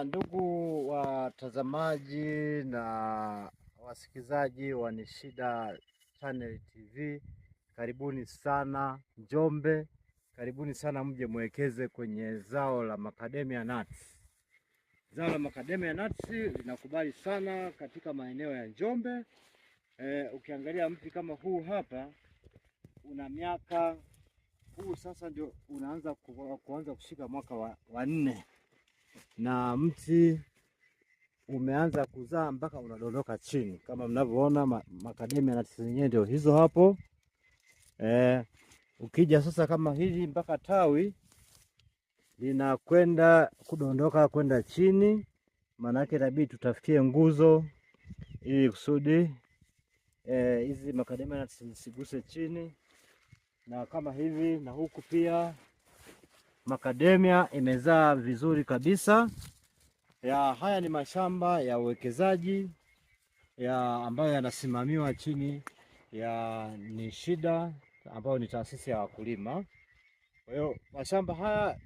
Ndugu watazamaji na wasikilizaji wa Nishida Channel TV, karibuni sana Njombe, karibuni sana mje mwekeze kwenye zao la macadamia nuts. Zao la macadamia nuts linakubali sana katika maeneo ya Njombe. Ukiangalia mti kama huu hapa una miaka, huu sasa ndio unaanza kuanza kushika mwaka wa 4 na mti umeanza kuzaa mpaka unadondoka chini kama mnavyoona. Macadamia nuts zenyewe ndio hizo hapo. Ukija sasa kama hili mpaka tawi linakwenda kudondoka kwenda chini, maana yake inabidi tutafikie nguzo ili kusudi hizi macadamia nuts zisiguse chini. Na kama hivi na huku pia macadamia imezaa vizuri kabisa. Haya ni mashamba ya uwekezaji ambayo yanasimamiwa chini ya Nishida ambayo ni taasisi ya wakulima. Kwa hiyo mashamba haya